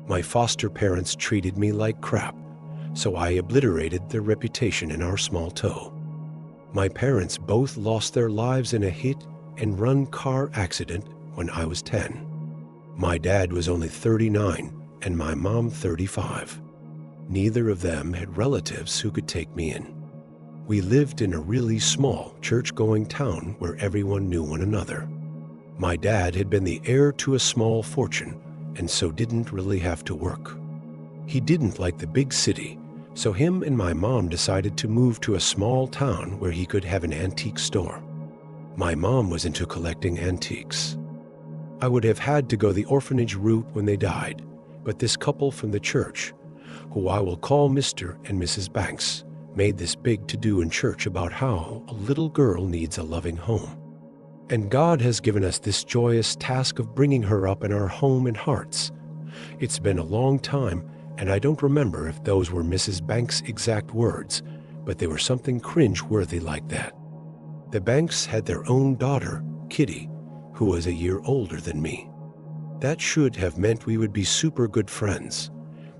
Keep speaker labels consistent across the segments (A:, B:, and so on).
A: My foster parents treated me like crap, so I obliterated their reputation in our small town. My parents both lost their lives in a hit-and-run car accident when I was 10. My dad was only 39 and my mom 35. Neither of them had relatives who could take me in. We lived in a really small, church-going town where everyone knew one another. My dad had been the heir to a small fortune and so didn't really have to work. He didn't like the big city, so him and my mom decided to move to a small town where he could have an antique store. My mom was into collecting antiques. I would have had to go the orphanage route when they died, but this couple from the church, who I will call Mr. and Mrs. Banks, made this big to-do in church about how a little girl needs a loving home. And God has given us this joyous task of bringing her up in our home and hearts. It's been a long time, and I don't remember if those were Mrs. Banks' exact words, but they were something cringe-worthy like that. The Banks had their own daughter, Kitty, who was a year older than me. That should have meant we would be super good friends,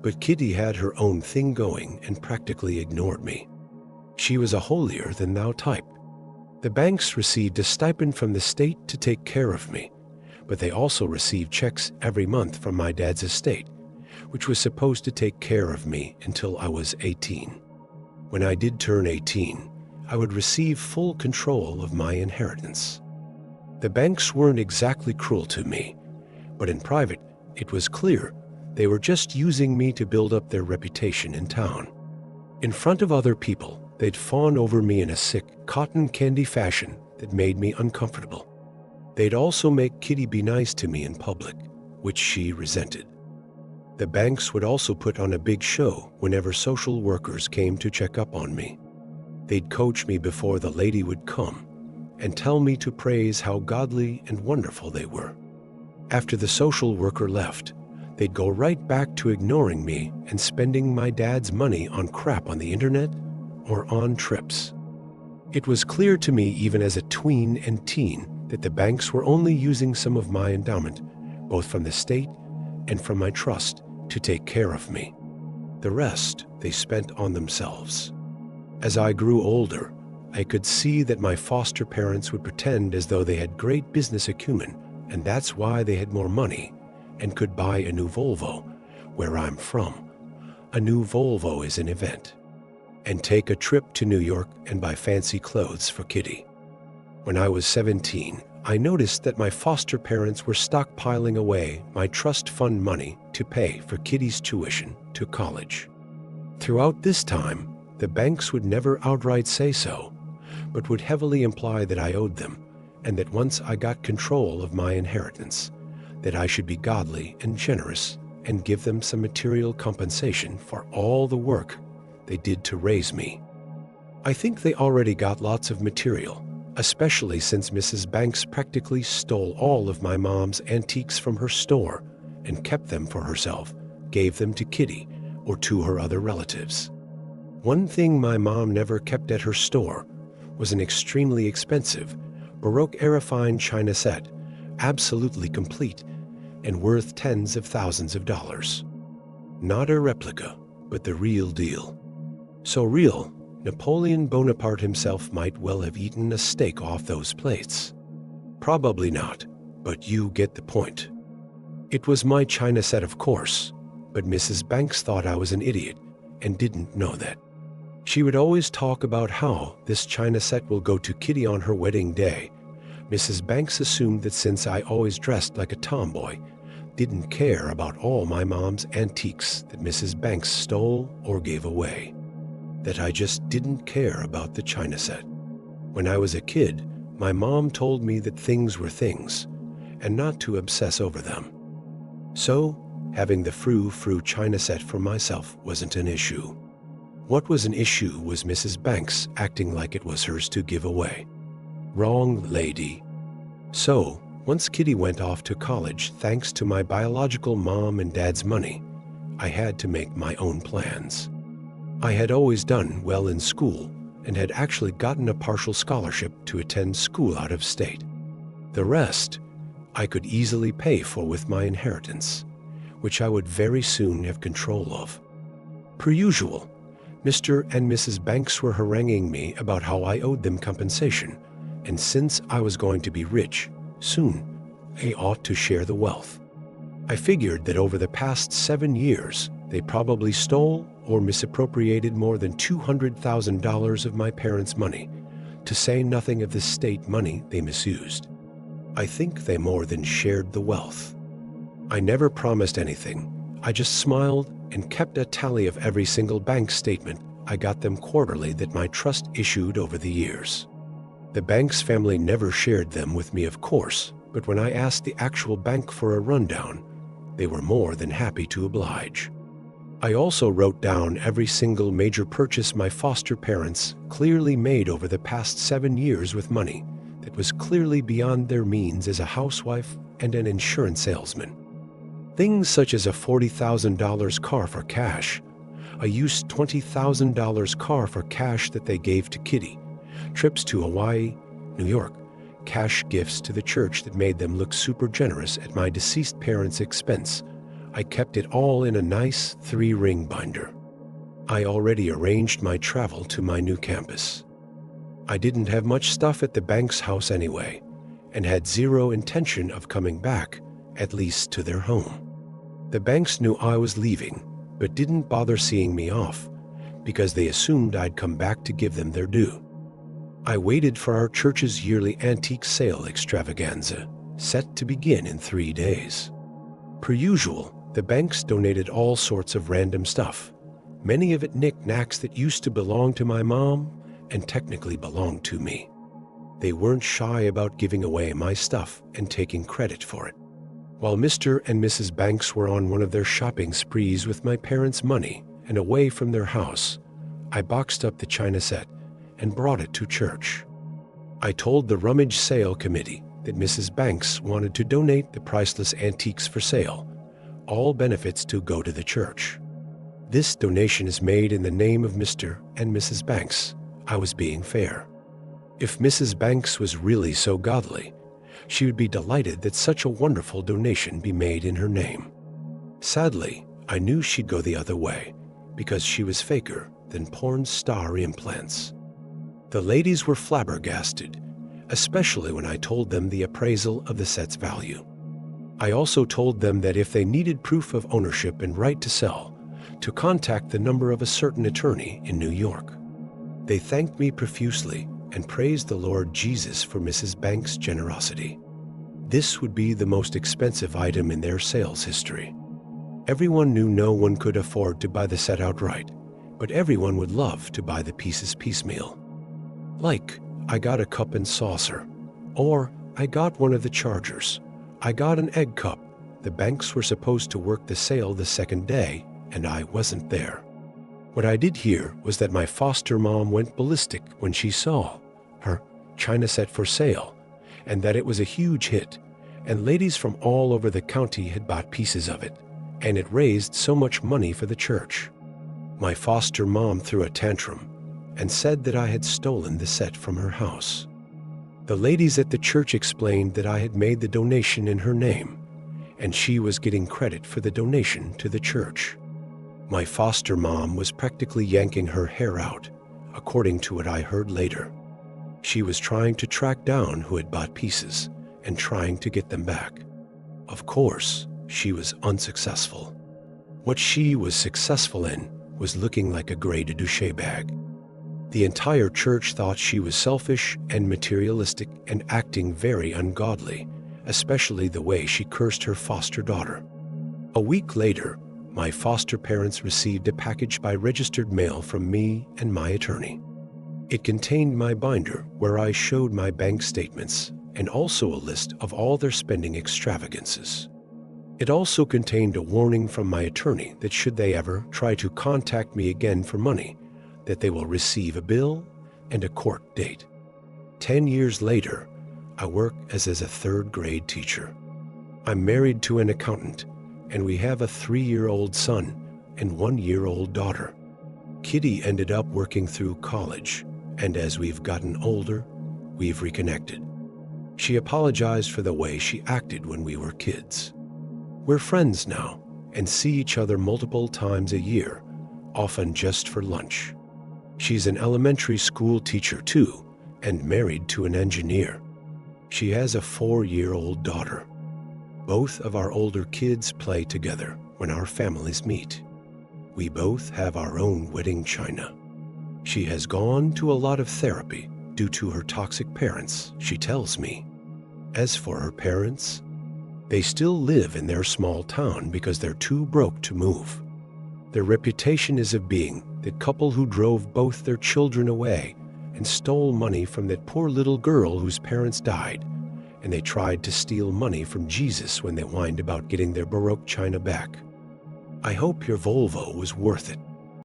A: but Kitty had her own thing going and practically ignored me. She was a holier-than-thou type. The Banks received a stipend from the state to take care of me, but they also received checks every month from my dad's estate, which was supposed to take care of me until I was 18. When I did turn 18, I would receive full control of my inheritance. The Banks weren't exactly cruel to me, but in private, it was clear they were just using me to build up their reputation in town. In front of other people, they'd fawn over me in a sick, cotton candy fashion that made me uncomfortable. They'd also make Kitty be nice to me in public, which she resented. The Banks would also put on a big show whenever social workers came to check up on me. They'd coach me before the lady would come and tell me to praise how godly and wonderful they were. After the social worker left, they'd go right back to ignoring me and spending my dad's money on crap on the internet or on trips. It was clear to me even as a tween and teen that the Banks were only using some of my endowment, both from the state and from my trust, to take care of me. The rest they spent on themselves. As I grew older, I could see that my foster parents would pretend as though they had great business acumen, and that's why they had more money and could buy a new Volvo. Where I'm from, a new Volvo is an event. And take a trip to New York and buy fancy clothes for Kitty. When I was 17, I noticed that my foster parents were stockpiling away my trust fund money to pay for Kitty's tuition to college. Throughout this time, the Banks would never outright say so, but would heavily imply that I owed them, and that once I got control of my inheritance, that I should be godly and generous and give them some material compensation for all the work they did to raise me. I think they already got lots of material, especially since Mrs. Banks practically stole all of my mom's antiques from her store and kept them for herself, gave them to Kitty or to her other relatives. One thing my mom never kept at her store was an extremely expensive Baroque-era fine china set, absolutely complete and worth tens of thousands of dollars. Not a replica, but the real deal. So real, Napoleon Bonaparte himself might well have eaten a steak off those plates. Probably not, but you get the point. It was my china set, of course, but Mrs. Banks thought I was an idiot and didn't know that. She would always talk about how this china set will go to Kitty on her wedding day. Mrs. Banks assumed that since I always dressed like a tomboy, didn't care about all my mom's antiques that Mrs. Banks stole or gave away. That I just didn't care about the china set. When I was a kid, my mom told me that things were things, and not to obsess over them. So, having the frou-frou china set for myself wasn't an issue. What was an issue was Mrs. Banks acting like it was hers to give away. Wrong, lady. So, once Kitty went off to college thanks to my biological mom and dad's money, I had to make my own plans. I had always done well in school and had actually gotten a partial scholarship to attend school out of state. The rest I could easily pay for with my inheritance, which I would very soon have control of. Per usual, Mr. and Mrs. Banks were haranguing me about how I owed them compensation, and since I was going to be rich soon, I ought to share the wealth. I figured that over the past 7 years, they probably stole or misappropriated more than $200,000 of my parents' money, to say nothing of the state money they misused. I think they more than shared the wealth. I never promised anything. I just smiled and kept a tally of every single bank statement I got them quarterly that my trust issued over the years. The Banks family never shared them with me, of course, but when I asked the actual bank for a rundown, they were more than happy to oblige. I also wrote down every single major purchase my foster parents clearly made over the past 7 years with money that was clearly beyond their means as a housewife and an insurance salesman. Things such as a $40,000 car for cash, a used $20,000 car for cash that they gave to Kitty, trips to Hawaii, New York, cash gifts to the church that made them look super generous at my deceased parents' expense. I kept it all in a nice 3-ring binder. I already arranged my travel to my new campus. I didn't have much stuff at the Banks' house anyway, and had zero intention of coming back, at least to their home. The Banks knew I was leaving, but didn't bother seeing me off, because they assumed I'd come back to give them their due. I waited for our church's yearly antique sale extravaganza, set to begin in 3 days. Per usual, the Banks donated all sorts of random stuff, many of it knickknacks that used to belong to my mom and technically belonged to me. They weren't shy about giving away my stuff and taking credit for it. While Mr. and Mrs. Banks were on one of their shopping sprees with my parents' money and away from their house, I boxed up the china set and brought it to church. I told the rummage sale committee that Mrs. Banks wanted to donate the priceless antiques for sale, all benefits to go to the church. This donation is made in the name of Mr. and Mrs. Banks. I was being fair. If Mrs. Banks was really so godly, she would be delighted that such a wonderful donation be made in her name. Sadly, I knew she'd go the other way, because she was faker than porn star implants. The ladies were flabbergasted, especially when I told them the appraisal of the set's value. I also told them that if they needed proof of ownership and right to sell, to contact the number of a certain attorney in New York. They thanked me profusely and praised the Lord Jesus for Mrs. Banks' generosity. This would be the most expensive item in their sales history. Everyone knew no one could afford to buy the set outright, but everyone would love to buy the pieces piecemeal. Like, I got a cup and saucer, or I got one of the chargers. I got an egg cup. The Banks were supposed to work the sale the second day, and I wasn't there. What I did hear was that my foster mom went ballistic when she saw her china set for sale, and that it was a huge hit, and ladies from all over the county had bought pieces of it, and it raised so much money for the church. My foster mom threw a tantrum and said that I had stolen the set from her house. The ladies at the church explained that I had made the donation in her name, and she was getting credit for the donation to the church. My foster mom was practically yanking her hair out, according to what I heard later. She was trying to track down who had bought pieces and trying to get them back. Of course, she was unsuccessful. What she was successful in was looking like a Grey de Douche bag. The entire church thought she was selfish and materialistic and acting very ungodly, especially the way she cursed her foster daughter. A week later, my foster parents received a package by registered mail from me and my attorney. It contained my binder where I showed my bank statements and also a list of all their spending extravagances. It also contained a warning from my attorney that should they ever try to contact me again for money, that they will receive a bill and a court date. 10 years later, I work as a 3rd-grade teacher. I'm married to an accountant, and we have a 3-year-old son and 1-year-old daughter. Kitty ended up working through college, and as we've gotten older, we've reconnected. She apologized for the way she acted when we were kids. We're friends now, and see each other multiple times a year, often just for lunch. She's an elementary school teacher too, and married to an engineer. She has a 4-year-old daughter. Both of our older kids play together when our families meet. We both have our own wedding china. She has gone to a lot of therapy due to her toxic parents, she tells me. As for her parents, they still live in their small town because they're too broke to move. Their reputation is of being that couple who drove both their children away and stole money from that poor little girl whose parents died, and they tried to steal money from Jesus when they whined about getting their Baroque china back. I hope your Volvo was worth it.